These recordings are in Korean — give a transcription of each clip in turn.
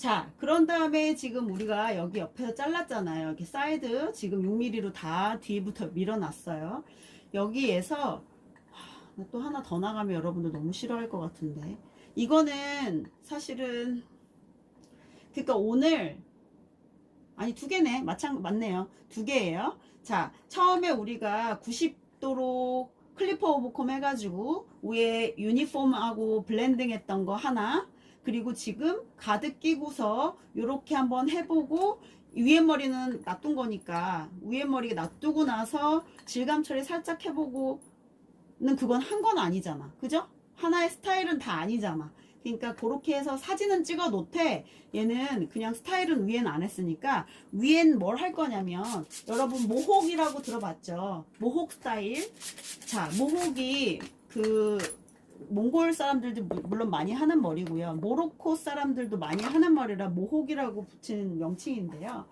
자, 그런 다음에 지금 우리가 여기 옆에서 잘랐잖아요. 여기 사이드 지금 6mm로 다 뒤부터 밀어놨어요. 여기에서 또 하나 더 나가면 여러분들 너무 싫어할 것 같은데, 이거는 사실은 그러니까 오늘 아니 두 개네. 맞네요. 두 개예요. 자, 처음에 우리가 90도로 클리퍼 오버컴 해가지고 위에 유니폼하고 블렌딩 했던 거 하나, 그리고 지금 가득 끼고서 요렇게 한번 해보고, 위에 머리는 놔둔 거니까 위에 머리 놔두고 나서 질감 처리 살짝 해보고는 그건 한 건 아니잖아. 그죠? 하나의 스타일은 다 아니잖아. 그러니까 그렇게 해서 사진은 찍어 놓되, 얘는 그냥 스타일은 위엔 안 했으니까 위엔 뭘 할 거냐면, 여러분 모혹이라고 들어봤죠? 모혹 스타일. 자, 모혹이 그 몽골 사람들도 물론 많이 하는 머리고요. 모로코 사람들도 많이 하는 머리라 모혹이라고 붙이는 명칭인데요.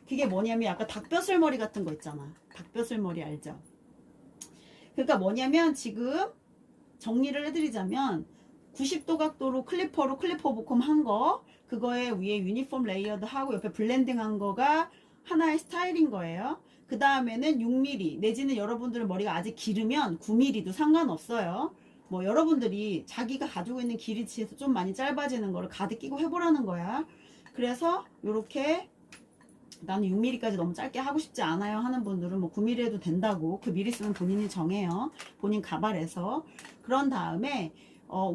그게 뭐냐면 약간 닭벼슬 머리 같은 거 있잖아. 닭벼슬 머리 알죠? 그러니까 뭐냐면 지금 정리를 해드리자면, 90도 각도로 클리퍼로 클리퍼 오버컴 한 거, 그거에 위에 유니폼 레이어드 하고 옆에 블렌딩 한 거가 하나의 스타일인 거예요. 그 다음에는 6mm 내지는 여러분들 머리가 아직 길으면 9mm도 상관없어요. 뭐 여러분들이 자기가 가지고 있는 길이치에서 좀 많이 짧아지는 거를 가득 끼고 해보라는 거야. 그래서 요렇게 나는 6mm까지 너무 짧게 하고 싶지 않아요 하는 분들은 뭐 9mm 해도 된다고, 그 미리 쓰면 본인이 정해요. 본인 가발에서. 그런 다음에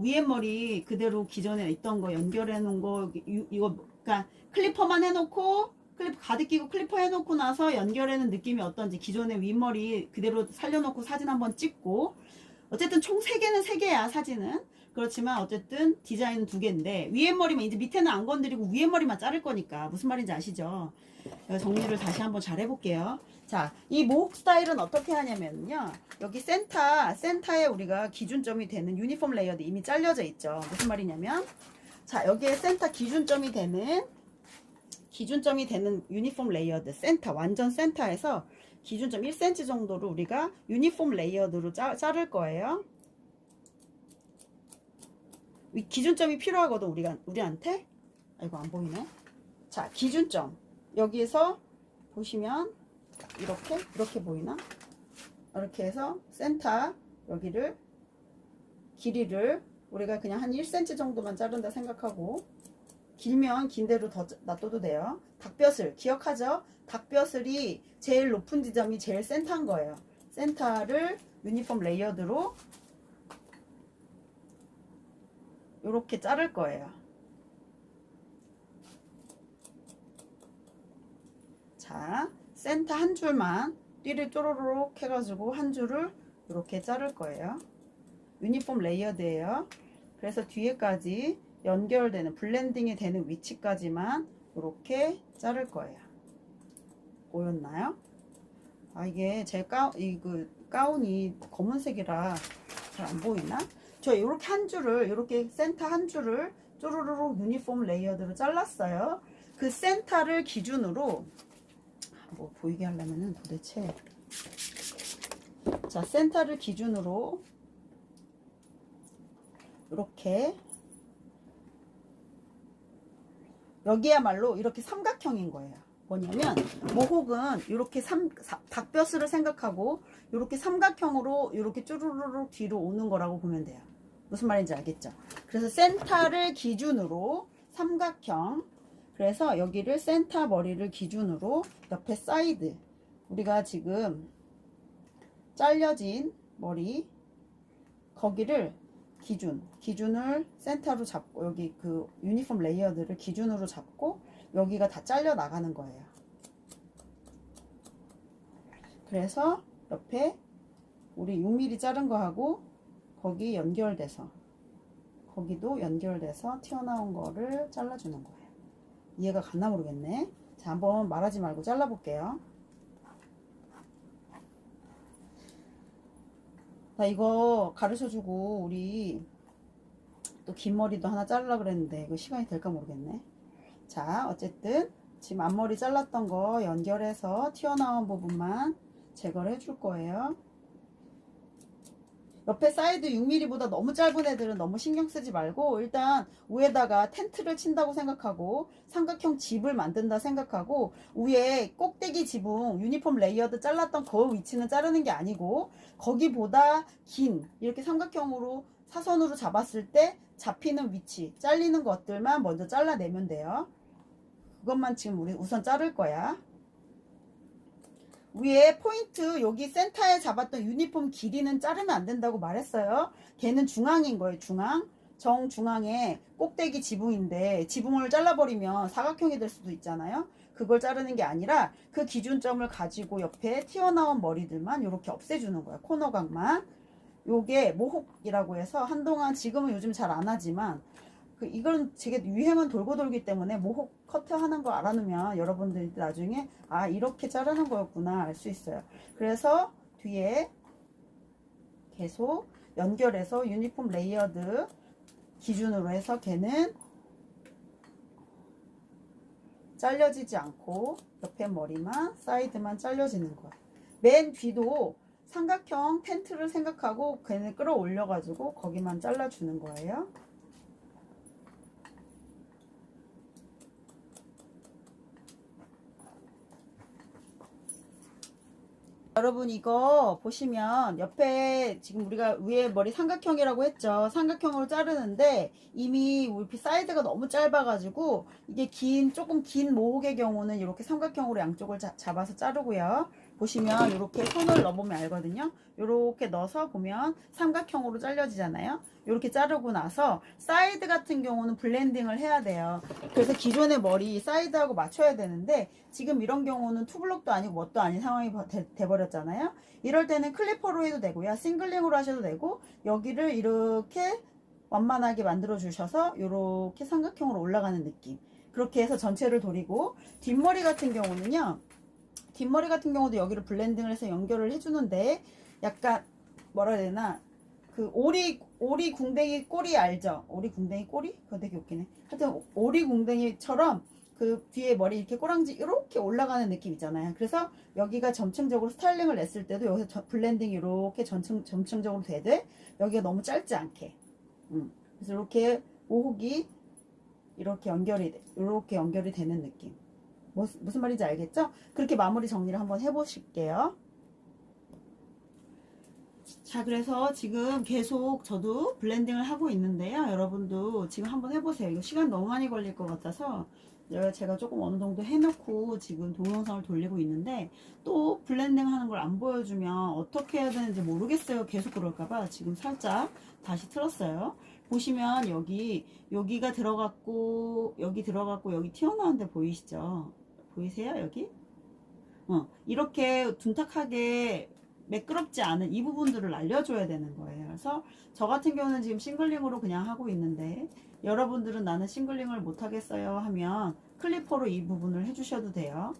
위에 머리 그대로 기존에 있던 거 연결해 놓은 거, 이거 그러니까 클리퍼만 해놓고 클리퍼 가득 끼고 클리퍼 해놓고 나서 연결하는 느낌이 어떤지 기존의 윗머리 그대로 살려놓고 사진 한번 찍고, 어쨌든 총 3개는 3개야 사진은. 그렇지만 어쨌든 디자인은 2개인데 위에 머리만 이제 밑에는 안 건드리고 위에 머리만 자를 거니까 무슨 말인지 아시죠? 정리를 다시 한번 잘 해볼게요. 자, 이 모혹 스타일은 어떻게 하냐면요, 여기 센터에 우리가 기준점이 되는 유니폼 레이어드 이미 잘려져 있죠. 무슨 말이냐면, 자, 여기에 센터 기준점이 되는 유니폼 레이어드 센터, 완전 센터에서 기준점 1cm 정도로 우리가 유니폼 레이어드로 자를 거예요. 기준점이 필요하거든 우리한테. 아이고 안 보이네. 자, 기준점 여기에서 보시면 이렇게 보이나? 이렇게 해서 센터 여기를 길이를 우리가 그냥 한 1cm 정도만 자른다 생각하고, 길면 긴 대로 더 놔둬도 돼요. 닭벼슬 기억하죠? 닭벼슬이 제일 높은 지점이 제일 센터인 거예요. 센터를 유니폼 레이어드로 이렇게 자를 거예요. 자, 센터 한 줄만 띠를 쪼로록 해가지고 한 줄을 이렇게 자를 거예요. 유니폼 레이어드예요. 그래서 뒤에까지 연결되는 블렌딩이 되는 위치까지만 이렇게 자를 거예요. 보였나요? 아, 이게 제 가운이 검은색이라 잘 안 보이나? 저 이렇게 한 줄을, 이렇게 센터 한 줄을 쪼르르륵 유니폼 레이어드로 잘랐어요. 그 센터를 기준으로 뭐 보이게 하려면은 도대체, 자, 센터를 기준으로 이렇게, 여기야말로 이렇게 삼각형인 거예요. 뭐냐면 모혹은 이렇게 닭벼슬을 생각하고 이렇게 삼각형으로 이렇게 쭈루루룩 뒤로 오는 거라고 보면 돼요. 무슨 말인지 알겠죠? 그래서 센터를 기준으로 삼각형, 그래서 여기를 센터 머리를 기준으로 옆에 사이드, 우리가 지금 잘려진 머리 거기를 기준을 센터로 잡고, 여기 그 유니폼 레이어드를 기준으로 잡고 여기가 다 잘려 나가는 거예요. 그래서 옆에 우리 6mm 자른 거하고 거기 연결돼서, 거기도 연결돼서 튀어나온 거를 잘라주는 거예요. 이해가 갔나 모르겠네. 자, 한번 말하지 말고 잘라볼게요. 나 이거 가르쳐주고 우리 또 긴 머리도 하나 자르려고 그랬는데 이거 시간이 될까 모르겠네. 자, 어쨌든 지금 앞머리 잘랐던 거 연결해서 튀어나온 부분만 제거를 해줄 거예요. 옆에 사이드 6mm보다 너무 짧은 애들은 너무 신경 쓰지 말고 일단 위에다가 텐트를 친다고 생각하고 삼각형 집을 만든다 생각하고 위에 꼭대기 지붕 유니폼 레이어드 잘랐던 그 위치는 자르는 게 아니고 거기보다 긴 이렇게 삼각형으로 사선으로 잡았을 때 잡히는 위치 잘리는 것들만 먼저 잘라내면 돼요. 그것만 지금 우리 우선 자를 거야. 위에 포인트 여기 센터에 잡았던 유니폼 길이는 자르면 안 된다고 말했어요. 걔는 중앙인 거예요. 중앙. 정중앙에 꼭대기 지붕인데 지붕을 잘라버리면 사각형이 될 수도 있잖아요. 그걸 자르는 게 아니라 그 기준점을 가지고 옆에 튀어나온 머리들만 이렇게 없애주는 거야. 코너각만. 요게 모혹이라고 해서 한동안 지금은 요즘 잘 안 하지만 이건 되게 유행은 돌고 돌기 때문에 모혹 커트 하는 거 알아놓으면 여러분들이 나중에 아 이렇게 자르는 거였구나 알 수 있어요. 그래서 뒤에 계속 연결해서 유니폼 레이어드 기준으로 해서 걔는 잘려지지 않고 옆에 머리만 사이드만 잘려지는 거예요. 맨 뒤도 삼각형 텐트를 생각하고 걔는 끌어올려 가지고 거기만 잘라주는 거예요. 여러분 이거 보시면 옆에 지금 우리가 위에 머리 삼각형이라고 했죠. 삼각형으로 자르는데 이미 우리 사이드가 너무 짧아 가지고 이게 조금 긴 모혹의 경우는 이렇게 삼각형으로 양쪽을 잡아서 자르고요. 보시면 이렇게 손을 넣어보면 알거든요. 이렇게 넣어서 보면 삼각형으로 잘려지잖아요. 이렇게 자르고 나서 사이드 같은 경우는 블렌딩을 해야 돼요. 그래서 기존의 머리 사이드하고 맞춰야 되는데 지금 이런 경우는 투블럭도 아니고 뭣도 아닌 상황이 돼버렸잖아요. 이럴 때는 클리퍼로 해도 되고요. 싱글링으로 하셔도 되고 여기를 이렇게 완만하게 만들어 주셔서 이렇게 삼각형으로 올라가는 느낌. 그렇게 해서 전체를 돌리고 뒷머리 같은 경우는요. 뒷머리 같은 경우도 여기를 블렌딩을 해서 연결을 해주는데 약간 뭐라 해야 되나 그 오리 궁뎅이 꼬리 알죠? 오리 궁뎅이 꼬리? 그거 되게 웃기네. 하여튼 오리 궁뎅이처럼 그 뒤에 머리 이렇게 꼬랑지 이렇게 올라가는 느낌 있잖아요. 그래서 여기가 점층적으로 스타일링을 냈을 때도 여기서 블렌딩이 이렇게 점층적으로 돼야 여기가 너무 짧지 않게. 그래서 이렇게 모혹이 이렇게 연결이 되는 느낌. 무슨 말인지 알겠죠? 그렇게 마무리 정리를 한번 해보실게요. 자, 그래서 지금 계속 저도 블렌딩을 하고 있는데요. 여러분도 지금 한번 해보세요. 이거 시간 너무 많이 걸릴 것 같아서 제가 조금 어느 정도 해놓고 지금 동영상을 돌리고 있는데 또 블렌딩 하는 걸 안 보여주면 어떻게 해야 되는지 모르겠어요. 계속 그럴까봐 지금 살짝 다시 틀었어요. 보시면 여기가 들어갔고 여기 들어갔고 여기 튀어나온 데 보이시죠? 보이세요? 여기? 이렇게 둔탁하게 매끄럽지 않은 이 부분들을 알려줘야 되는 거예요. 그래서 저 같은 경우는 지금 싱글링으로 그냥 하고 있는데 여러분들은 나는 싱글링을 못하겠어요 하면 클리퍼로 이 부분을 해주셔도 돼요.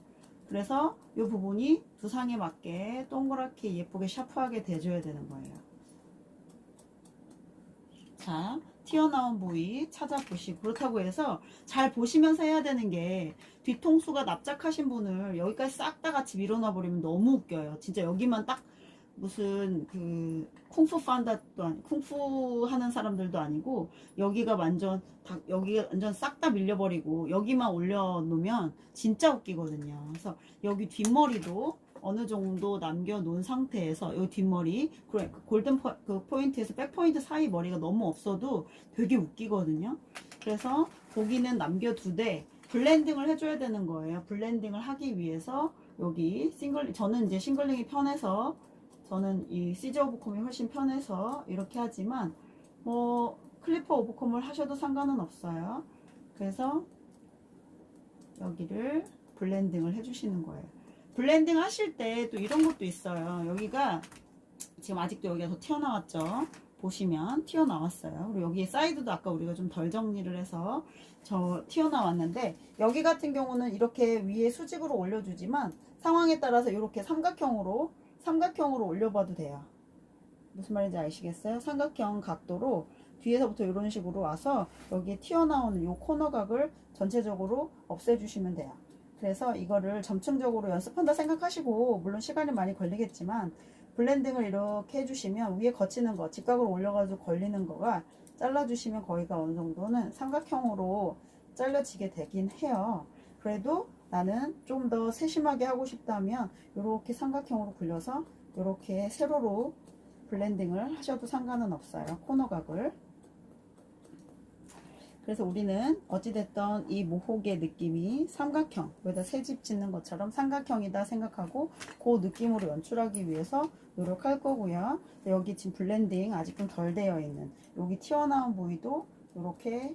그래서 이 부분이 두상에 맞게 동그랗게 예쁘게 샤프하게 돼줘야 되는 거예요. 자, 튀어나온 부위 찾아보시고 그렇다고 해서 잘 보시면서 해야 되는 게 뒤통수가 납작하신 분을 여기까지 싹 다 같이 밀어놔 버리면 너무 웃겨요. 진짜 여기만 딱 무슨 그 쿵푸 판다도 아니 쿵푸 하는 사람들도 아니고 여기가 완전 싹 다 밀려버리고 여기만 올려놓으면 진짜 웃기거든요. 그래서 여기 뒷머리도 어느 정도 남겨놓은 상태에서 이 뒷머리 골든 포인트에서 백 포인트 사이 머리가 너무 없어도 되게 웃기거든요. 그래서 거기는 남겨두되 블렌딩을 해줘야 되는 거예요. 블렌딩을 하기 위해서 여기 저는 이제 싱글링이 편해서 저는 이 시저 오브컴이 훨씬 편해서 이렇게 하지만 뭐 클리퍼 오브컴을 하셔도 상관은 없어요. 그래서 여기를 블렌딩을 해주시는 거예요. 블렌딩 하실 때 또 이런 것도 있어요. 여기가 지금 아직도 여기가 더 튀어나왔죠. 보시면 튀어나왔어요. 그리고 여기 사이드도 아까 우리가 좀 덜 정리를 해서 튀어나왔는데 여기 같은 경우는 이렇게 위에 수직으로 올려주지만 상황에 따라서 이렇게 삼각형으로 올려봐도 돼요. 무슨 말인지 아시겠어요? 삼각형 각도로 뒤에서부터 이런 식으로 와서 여기에 튀어나오는 이 코너각을 전체적으로 없애주시면 돼요. 그래서 이거를 점층적으로 연습한다 생각하시고 물론 시간이 많이 걸리겠지만 블렌딩을 이렇게 해주시면 위에 거치는 거 직각으로 올려가지고 걸리는 거가 잘라주시면 거기가 어느 정도는 삼각형으로 잘라지게 되긴 해요. 그래도 나는 좀 더 세심하게 하고 싶다면 이렇게 삼각형으로 굴려서 이렇게 세로로 블렌딩을 하셔도 상관은 없어요. 코너각을. 그래서 우리는 어찌됐던 이 모혹의 느낌이 삼각형, 여기다 새집 짓는 것처럼 삼각형이다 생각하고 그 느낌으로 연출하기 위해서 노력할 거고요. 여기 지금 블렌딩 아직 좀 덜 되어 있는 여기 튀어나온 부위도 이렇게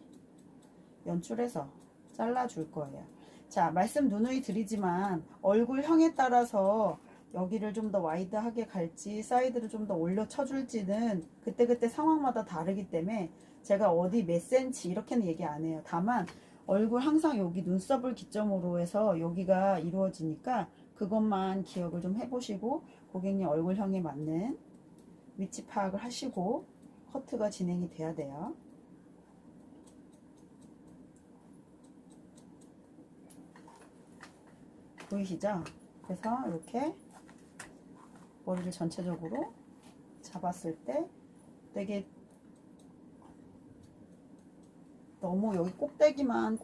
연출해서 잘라줄 거예요. 자, 말씀 누누이 드리지만 얼굴형에 따라서 여기를 좀 더 와이드하게 갈지 사이드를 좀 더 올려 쳐줄지는 그때그때 상황마다 다르기 때문에 제가 어디 몇 센치 이렇게는 얘기 안 해요. 다만 얼굴 항상 여기 눈썹을 기점으로 해서 여기가 이루어지니까 그것만 기억을 좀 해보시고 고객님 얼굴형에 맞는 위치 파악을 하시고 커트가 진행이 돼야 돼요. 보이시죠? 그래서 이렇게 머리를 전체적으로 잡았을 때 되게 너무 여기 꼭대기만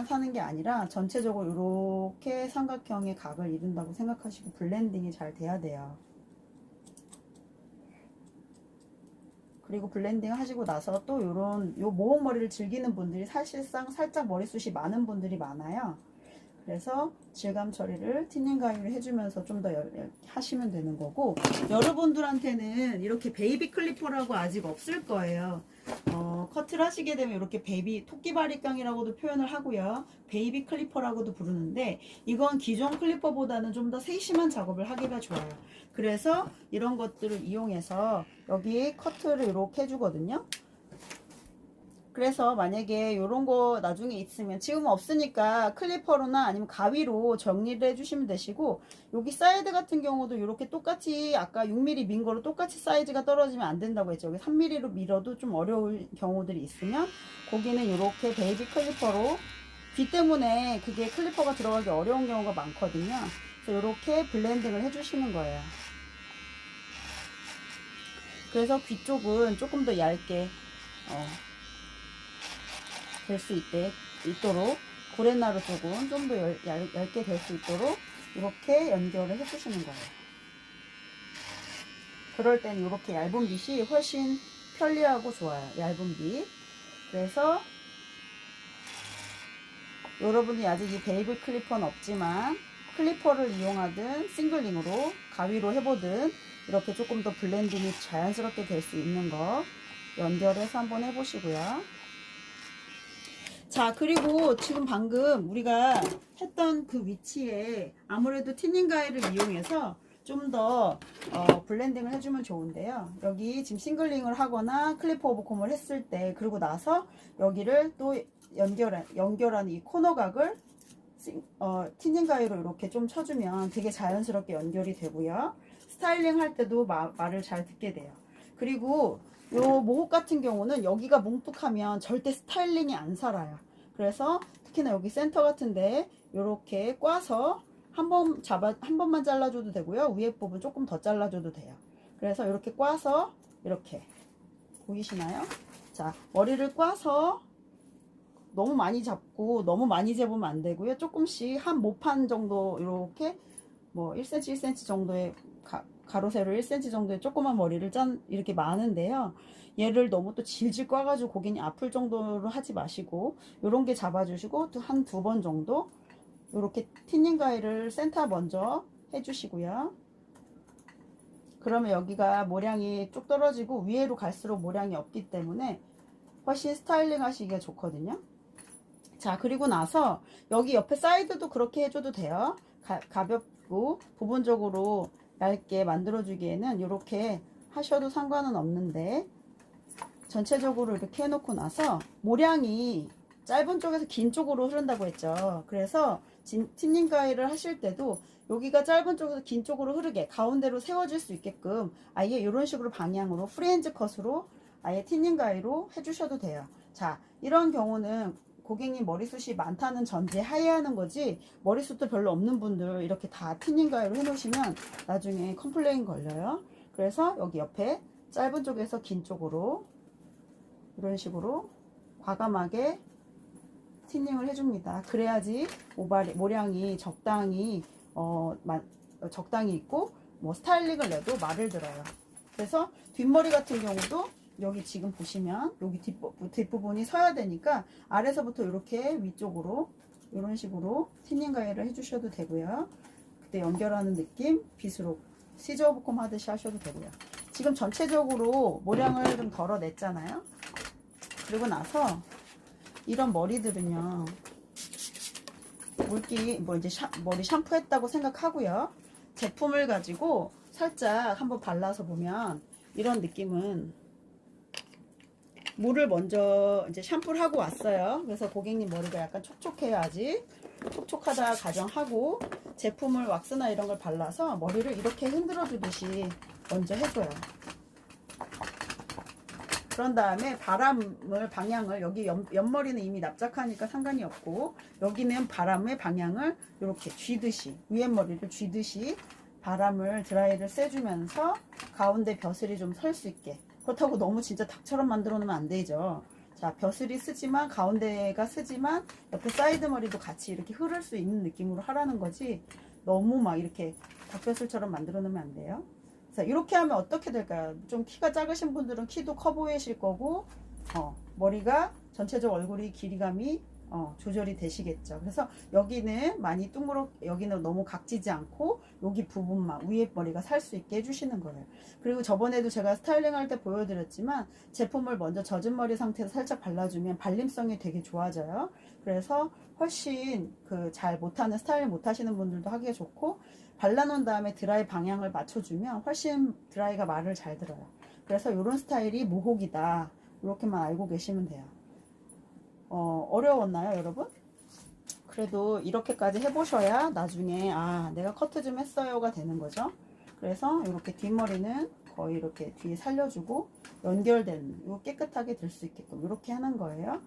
사는 게 아니라 전체적으로 이렇게 삼각형의 각을 이룬다고 생각하시고 블렌딩이 잘 돼야 돼요. 그리고 블렌딩 하시고 나서 또 요런 요 모공 머리를 즐기는 분들이 사실상 살짝 머리숱이 많은 분들이 많아요. 그래서 질감 처리를 티닝 가위로 해주면서 좀 더 하시면 되는 거고, 여러분들한테는 이렇게 베이비 클리퍼라고 아직 없을 거예요. 커트를 하시게 되면 이렇게 베이비 토끼바리깡이라고도 표현을 하고요, 베이비 클리퍼라고도 부르는데 이건 기존 클리퍼보다는 좀 더 세심한 작업을 하기가 좋아요. 그래서 이런 것들을 이용해서 여기 커트를 이렇게 해주거든요. 그래서 만약에 이런 거 나중에 있으면 지금은 없으니까 클리퍼로나 아니면 가위로 정리를 해주시면 되시고, 여기 사이드 같은 경우도 이렇게 똑같이 아까 6mm 민 거로 똑같이 사이즈가 떨어지면 안 된다고 했죠. 여기 3mm로 밀어도 좀 어려울 경우들이 있으면 거기는 이렇게 베이비 클리퍼로, 귀 때문에 그게 클리퍼가 들어가기 어려운 경우가 많거든요. 그래서 이렇게 블렌딩을 해주시는 거예요. 그래서 귀 쪽은 조금 더 얇게 될 수 있도록 고렛나루 쪽은 좀 더 얇게 될 수 있도록 이렇게 연결을 해주시는 거예요. 그럴 땐 이렇게 얇은 빗이 훨씬 편리하고 좋아요. 얇은 빗. 그래서 여러분이 아직 이 베이비 클리퍼는 없지만 클리퍼를 이용하든 싱글링으로 가위로 해보든 이렇게 조금 더 블렌딩이 자연스럽게 될 수 있는 거 연결해서 한번 해보시고요. 자, 그리고 지금 방금 우리가 했던 그 위치에 아무래도 티닝 가위를 이용해서 좀 더 블렌딩을 해주면 좋은데요. 여기 지금 싱글링을 하거나 클리퍼 오버콤을 했을 때, 그리고 나서 여기를 또 연결한 이 코너각을 티닝 가위로 이렇게 좀 쳐주면 되게 자연스럽게 연결이 되고요. 스타일링 할 때도 말을 잘 듣게 돼요. 그리고 요 모혹 같은 경우는 여기가 뭉툭하면 절대 스타일링이 안 살아요. 그래서 특히나 여기 센터 같은데 이렇게 꽈서 한 번만 잘라줘도 되고요. 위에 부분 조금 더 잘라줘도 돼요. 그래서 이렇게 꽈서 이렇게 보이시나요? 자, 머리를 꽈서 너무 많이 잡고 너무 많이 잡으면 안 되고요. 조금씩 한 모판 정도 이렇게 뭐 1cm 1cm 정도의 가로 세로 1cm 정도의 조그만 머리를 이렇게 많은데요. 얘를 너무 또 질질 꽈가지고 고객님 아플 정도로 하지 마시고 요런 게 잡아주시고 또 한 두 번 정도 이렇게 티닝 가위를 센터 먼저 해주시고요. 그러면 여기가 모량이 쭉 떨어지고 위로 갈수록 모량이 없기 때문에 훨씬 스타일링 하시기가 좋거든요. 자, 그리고 나서 여기 옆에 사이드도 그렇게 해줘도 돼요. 가볍고 부분적으로 얇게 만들어주기에는 이렇게 하셔도 상관은 없는데, 전체적으로 이렇게 해놓고 나서 모량이 짧은 쪽에서 긴 쪽으로 흐른다고 했죠. 그래서 티닝 가위를 하실 때도 여기가 짧은 쪽에서 긴 쪽으로 흐르게 가운데로 세워질 수 있게끔 아예 이런 식으로 방향으로 프렌즈 컷으로 아예 티닝 가위로 해주셔도 돼요. 자, 이런 경우는 고객님 머리숱이 많다는 전제 하에 하는 거지, 머리숱도 별로 없는 분들 이렇게 다 티닝 가위로 해놓으시면 나중에 컴플레인 걸려요. 그래서 여기 옆에 짧은 쪽에서 긴 쪽으로 이런 식으로 과감하게 티닝을 해줍니다. 그래야지 모량이 적당히 적당히 있고 뭐 스타일링을 내도 말을 들어요. 그래서 뒷머리 같은 경우도 여기 지금 보시면 여기 뒷부분이 서야 되니까 아래서부터 이렇게 위쪽으로 이런 식으로 티닝 가위를 해주셔도 되고요. 그때 연결하는 느낌 빗으로 시저 오브콤 하듯이 하셔도 되고요. 지금 전체적으로 모량을 좀 덜어냈잖아요. 그리고 나서 이런 머리들은요, 물기 뭐 이제 머리 샴푸했다고 생각하고요. 제품을 가지고 살짝 한번 발라서 보면 이런 느낌은 물을 먼저 이제 샴푸를 하고 왔어요. 그래서 고객님 머리가 약간 촉촉해요. 아직 촉촉하다 가정하고 제품을 왁스나 이런 걸 발라서 머리를 이렇게 흔들어 주듯이 먼저 해줘요. 그런 다음에 바람을 방향을 여기 옆머리는 이미 납작하니까 상관이 없고 여기는 바람의 방향을 이렇게 쥐듯이 위에 머리를 쥐듯이 바람을 드라이를 쐬주면서 가운데 벼슬이 좀 설 수 있게. 그렇다고 너무 진짜 닭처럼 만들어 놓으면 안 되죠. 자, 벼슬이 쓰지만 가운데가 쓰지만 옆에 사이드 머리도 같이 이렇게 흐를 수 있는 느낌으로 하라는 거지 너무 막 이렇게 닭벼슬처럼 만들어 놓으면 안 돼요. 자, 이렇게 하면 어떻게 될까요? 좀 키가 작으신 분들은 키도 커 보이실 거고 머리가 전체적 얼굴이 길이감이 조절이 되시겠죠. 그래서 여기는 많이 여기는 너무 각지지 않고 여기 부분만 위에 머리가 살 수 있게 해주시는 거예요. 그리고 저번에도 제가 스타일링 할 때 보여드렸지만 제품을 먼저 젖은 머리 상태에서 살짝 발라주면 발림성이 되게 좋아져요. 그래서 훨씬 잘 못하는 스타일링 못하시는 분들도 하기가 좋고 발라놓은 다음에 드라이 방향을 맞춰주면 훨씬 드라이가 말을 잘 들어요. 그래서 이런 스타일이 모혹이다. 이렇게만 알고 계시면 돼요. 어려웠나요, 여러분? 그래도 이렇게까지 해보셔야 나중에 내가 커트 좀 했어요가 되는 거죠. 그래서 이렇게 뒷머리는 거의 이렇게 뒤에 살려주고 연결된 이거 깨끗하게 될 수 있게끔 이렇게 하는 거예요.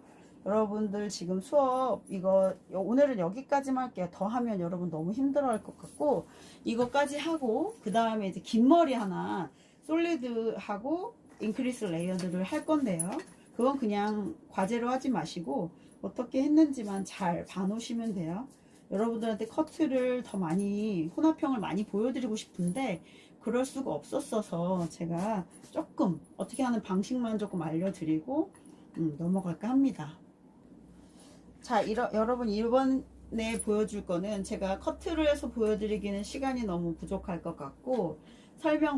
여러분들 지금 수업 이거 오늘은 여기까지만 할게요. 더 하면 여러분 너무 힘들어 할 것 같고 이거까지 하고 그 다음에 이제 긴 머리 하나 솔리드하고 인크리스 레이어드를 할 건데요. 그건 그냥 과제로 하지 마시고 어떻게 했는지만 잘 봐놓으시면 돼요. 여러분들한테 커트를 더 많이 혼합형을 많이 보여드리고 싶은데 그럴 수가 없었어서 제가 조금 어떻게 하는 방식만 조금 알려드리고 넘어갈까 합니다. 자, 여러분 이번에 보여줄 거는 제가 커트를 해서 보여드리기는 시간이 너무 부족할 것 같고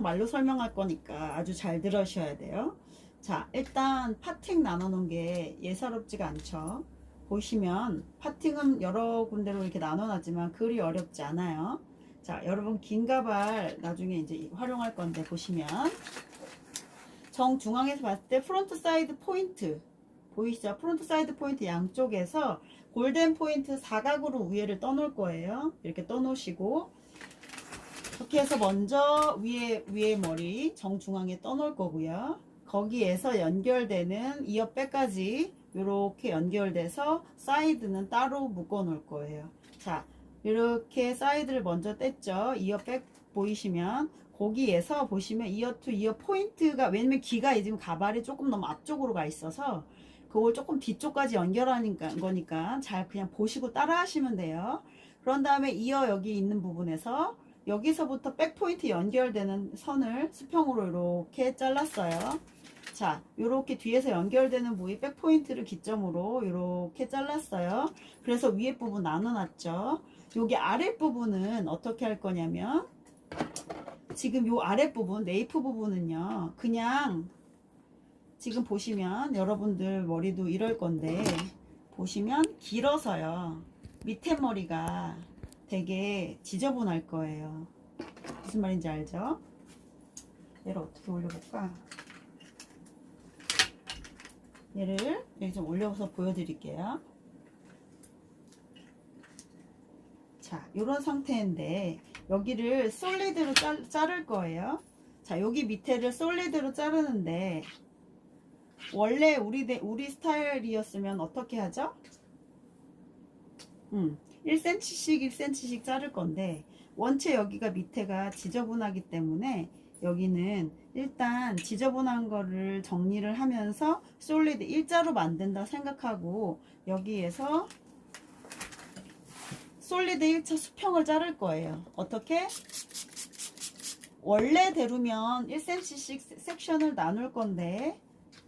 말로 설명할 거니까 아주 잘 들으셔야 돼요. 자, 일단 파팅 나눠 놓은 게 예사롭지가 않죠. 보시면 파팅은 여러 군데로 이렇게 나눠 놨지만 그리 어렵지 않아요. 자, 여러분 긴 가발 나중에 이제 활용할 건데 보시면 정중앙에서 봤을 때 프론트 사이드 포인트 보이시죠? 프론트 사이드 포인트 양쪽에서 골덴 포인트 사각으로 위에를 떠놓을 거예요. 이렇게 떠놓으시고 이렇게 해서 먼저 위에 머리 정중앙에 떠놓을 거고요. 거기에서 연결되는 이어백까지 이렇게 연결돼서 사이드는 따로 묶어 놓을 거예요. 자, 이렇게 사이드를 먼저 뗐죠. 이어백 보이시면 거기에서 보시면 이어 투 이어 포인트가 왜냐면 귀가 지금 가발이 조금 너무 앞쪽으로 가 있어서 그걸 조금 뒤쪽까지 연결하는 거니까 잘 그냥 보시고 따라 하시면 돼요. 그런 다음에 이어 여기 있는 부분에서 여기서부터 백포인트 연결되는 선을 수평으로 이렇게 잘랐어요. 자, 이렇게 뒤에서 연결되는 부위 백포인트를 기점으로 이렇게 잘랐어요. 그래서 위에 부분 나눠놨죠. 여기 아랫부분은 어떻게 할 거냐면 지금 요 아랫부분 네이프 부분은요 그냥 지금 보시면 여러분들 머리도 이럴 건데 보시면 길어서요 밑에 머리가 되게 지저분할 거예요. 무슨 말인지 알죠? 얘를 어떻게 올려볼까? 얘를 여기 좀 올려서 보여드릴게요. 자, 이런 상태인데 여기를 솔리드로 자를 거예요. 자, 여기 밑에를 솔리드로 자르는데 원래 우리 스타일이었으면 어떻게 하죠? 1cm씩 1cm씩 자를 건데 원체 여기가 밑에가 지저분하기 때문에 여기는 일단 지저분한 거를 정리를 하면서 솔리드 일자로 만든다 생각하고 여기에서 솔리드 1차 수평을 자를 거예요. 어떻게? 원래대로면 1cm씩 섹션을 나눌 건데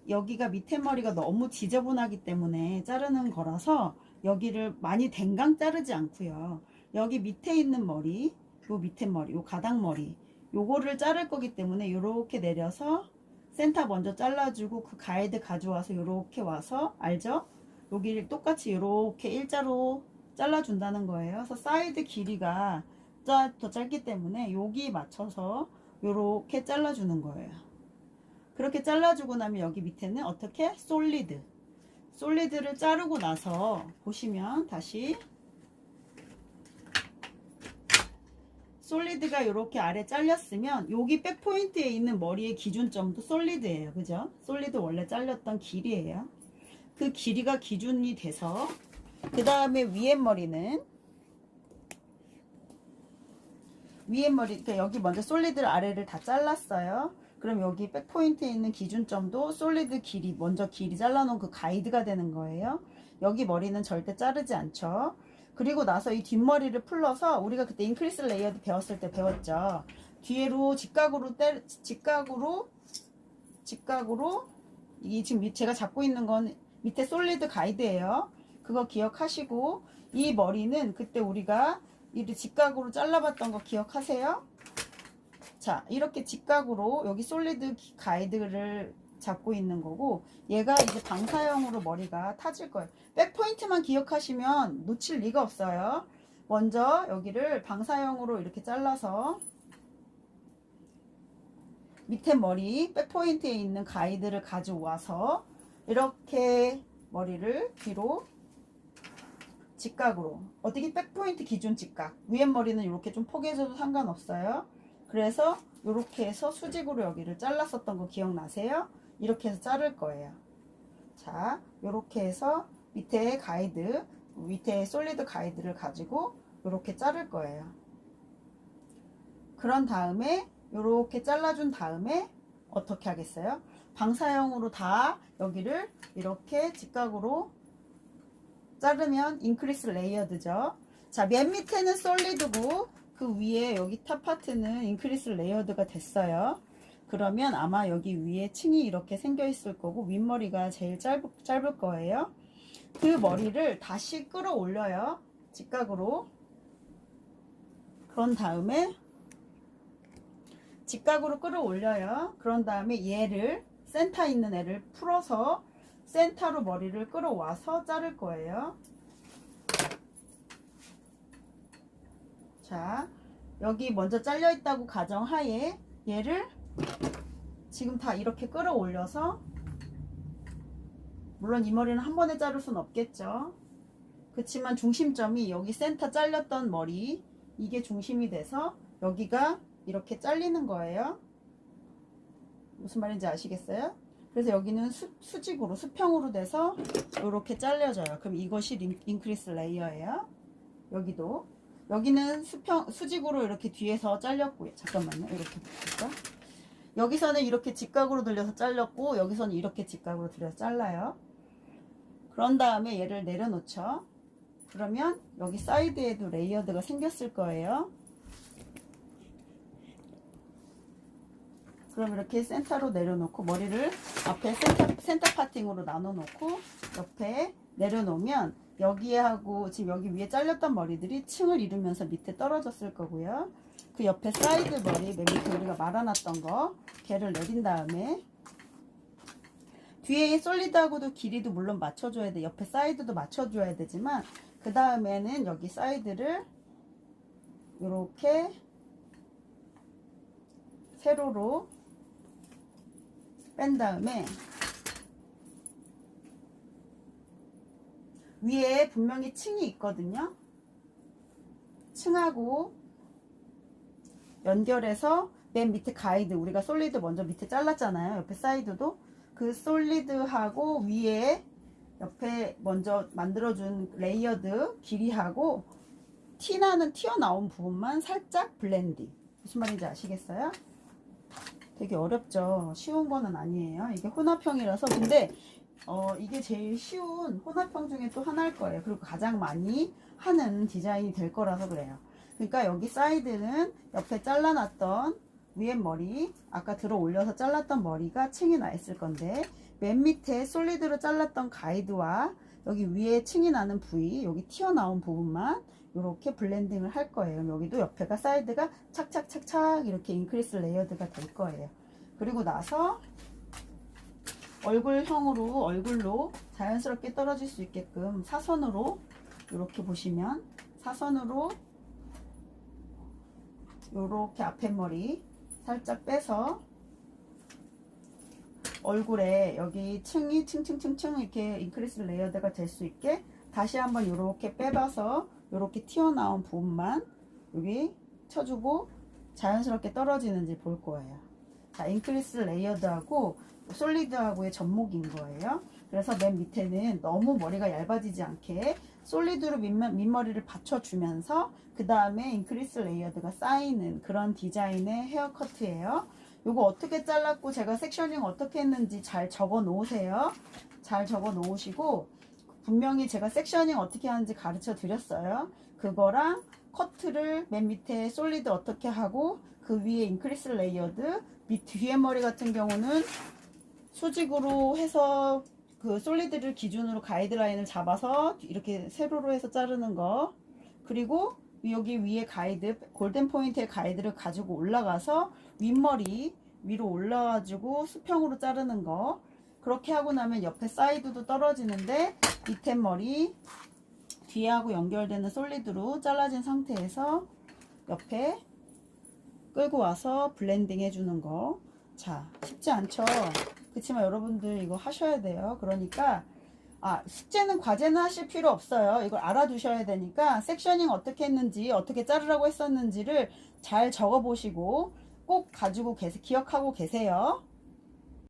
여기가 밑에 머리가 너무 지저분하기 때문에 자르는 거라서 여기를 많이 댕강 자르지 않고요. 여기 밑에 있는 머리, 요 밑에 머리, 요 가닥머리 요거를 자를 거기 때문에 요렇게 내려서 센터 먼저 잘라주고 그 가이드 가져와서 요렇게 와서 알죠? 여기를 똑같이 요렇게 일자로 잘라준다는 거예요. 그래서 사이드 길이가 더 짧기 때문에 여기 맞춰서 요렇게 잘라주는 거예요. 그렇게 잘라주고 나면 여기 밑에는 어떻게? 솔리드를 자르고 나서 보시면 다시 솔리드가 이렇게 아래 잘렸으면 여기 백포인트에 있는 머리의 기준점도 솔리드예요. 그죠? 솔리드 원래 잘렸던 길이에요. 그 길이가 기준이 돼서 그 다음에 위에 머리 그러니까 여기 먼저 솔리드 아래를 다 잘랐어요. 그럼 여기 백포인트에 있는 기준점도 솔리드 길이 먼저 길이 잘라놓은 그 가이드가 되는 거예요. 여기 머리는 절대 자르지 않죠. 그리고 나서 이 뒷머리를 풀러서 우리가 그때 인크리스 레이어드 배웠을 때 배웠죠. 뒤로 직각으로 이 지금 제가 잡고 있는 건 밑에 솔리드 가이드예요. 그거 기억하시고 이 머리는 그때 우리가 이렇게 직각으로 잘라봤던 거 기억하세요? 자, 이렇게 직각으로 여기 솔리드 가이드를 잡고 있는 거고 얘가 이제 방사형으로 머리가 타질 거예요. 백포인트만 기억하시면 놓칠 리가 없어요. 먼저 여기를 방사형으로 이렇게 잘라서 밑에 머리 백포인트에 있는 가이드를 가져와서 이렇게 머리를 뒤로 직각으로 어떻게 백포인트 기준 직각 위에 머리는 이렇게 좀 포개져도 상관없어요. 그래서 이렇게 해서 수직으로 여기를 잘랐었던 거 기억나세요? 이렇게 해서 자를 거예요. 자, 이렇게 해서 밑에 솔리드 가이드를 가지고 이렇게 자를 거예요. 그런 다음에 이렇게 잘라준 다음에 어떻게 하겠어요? 방사형으로 다 여기를 이렇게 직각으로 자르면 인크리스 레이어드죠. 자, 맨 밑에는 솔리드고 그 위에 여기 탑 파트는 인크리스 레이어드가 됐어요. 그러면 아마 여기 위에 층이 이렇게 생겨 있을 거고 윗머리가 제일 짧을 거예요. 그 머리를 다시 끌어올려요. 직각으로. 그런 다음에 직각으로 끌어올려요. 그런 다음에 얘를 센터 있는 애를 풀어서 센터로 머리를 끌어와서 자를 거예요. 자, 여기 먼저 잘려 있다고 가정하에 얘를 지금 다 이렇게 끌어올려서 물론 이 머리는 한 번에 자를 순 없겠죠. 그렇지만 중심점이 여기 센터 잘렸던 머리 이게 중심이 돼서 여기가 이렇게 잘리는 거예요. 무슨 말인지 아시겠어요? 그래서 여기는 수직으로 수평으로 돼서 이렇게 잘려져요. 그럼 이것이 인크리스 레이어예요. 여기는 수직으로 이렇게 뒤에서 잘렸고요. 잠깐만요. 이렇게 볼까? 여기서는 이렇게 직각으로 들려서 잘렸고 여기서는 이렇게 직각으로 들려서 잘라요. 그런 다음에 얘를 내려놓죠. 그러면 여기 사이드에도 레이어드가 생겼을 거예요. 그럼 이렇게 센터로 내려놓고 머리를 앞에 센터 파팅으로 나눠 놓고 옆에 내려놓으면 여기에 하고 지금 여기 위에 잘렸던 머리들이 층을 이루면서 밑에 떨어졌을 거고요. 그 옆에 사이드 머리 맨 밑에 우리가 말아놨던 거 걔를 내린 다음에 뒤에 솔리드하고도 길이도 물론 맞춰줘야 돼. 옆에 사이드도 맞춰줘야 되지만 그 다음에는 여기 사이드를 이렇게 세로로 뺀 다음에 위에 분명히 층이 있거든요. 층하고 연결해서 맨 밑에 가이드 우리가 솔리드 먼저 밑에 잘랐잖아요. 옆에 사이드도 그 솔리드하고 위에 옆에 먼저 만들어준 레이어드 길이하고 튀어나온 부분만 살짝 블렌딩. 무슨 말인지 아시겠어요? 되게 어렵죠. 쉬운 거는 아니에요. 이게 혼합형이라서. 근데 이게 제일 쉬운 혼합형 중에 또 하나일 거예요. 그리고 가장 많이 하는 디자인이 될 거라서 그래요. 그러니까 여기 사이드는 옆에 잘라놨던 위에 머리, 아까 들어 올려서 잘랐던 머리가 층이 나 있을 건데, 맨 밑에 솔리드로 잘랐던 가이드와 여기 위에 층이 나는 부위, 여기 튀어나온 부분만 이렇게 블렌딩을 할 거예요. 여기도 옆에가 사이드가 착착착착 이렇게 인크리스 레이어드가 될 거예요. 그리고 나서 얼굴로 자연스럽게 떨어질 수 있게끔 사선으로 이렇게 보시면 사선으로 이렇게 앞에 머리 살짝 빼서 얼굴에 여기 층이 층층층층 이렇게 인크리스 레이어드가 될 수 있게 다시 한번 이렇게 빼봐서 이렇게 튀어나온 부분만 여기 쳐주고 자연스럽게 떨어지는지 볼 거예요. 자, 인크리스 레이어드하고 솔리드하고의 접목인 거예요. 그래서 맨 밑에는 너무 머리가 얇아지지 않게 솔리드로 밑머리를 받쳐주면서 그 다음에 인크리스 레이어드가 쌓이는 그런 디자인의 헤어커트예요. 요거 어떻게 잘랐고 제가 섹셔닝 어떻게 했는지 잘 적어 놓으세요. 잘 적어 놓으시고 분명히 제가 섹셔닝 어떻게 하는지 가르쳐 드렸어요. 그거랑 커트를 맨 밑에 솔리드 어떻게 하고 그 위에 인크리스 레이어드 밑 뒤에 머리 같은 경우는 수직으로 해서 그 솔리드를 기준으로 가이드라인을 잡아서 이렇게 세로로 해서 자르는 거, 그리고 여기 위에 가이드 골든 포인트의 가이드를 가지고 올라가서 윗머리 위로 올라가지고 수평으로 자르는 거, 그렇게 하고 나면 옆에 사이드도 떨어지는데 밑에 머리 뒤하고 연결되는 솔리드로 잘라진 상태에서 옆에 끌고 와서 블렌딩 해주는 거. 자, 쉽지 않죠? 그렇지만 여러분들 이거 하셔야 돼요. 그러니까 숙제는 과제는 하실 필요 없어요. 이걸 알아두셔야 되니까 섹셔닝 어떻게 했는지 어떻게 자르라고 했었는지를 잘 적어 보시고 꼭 가지고 기억하고 계세요.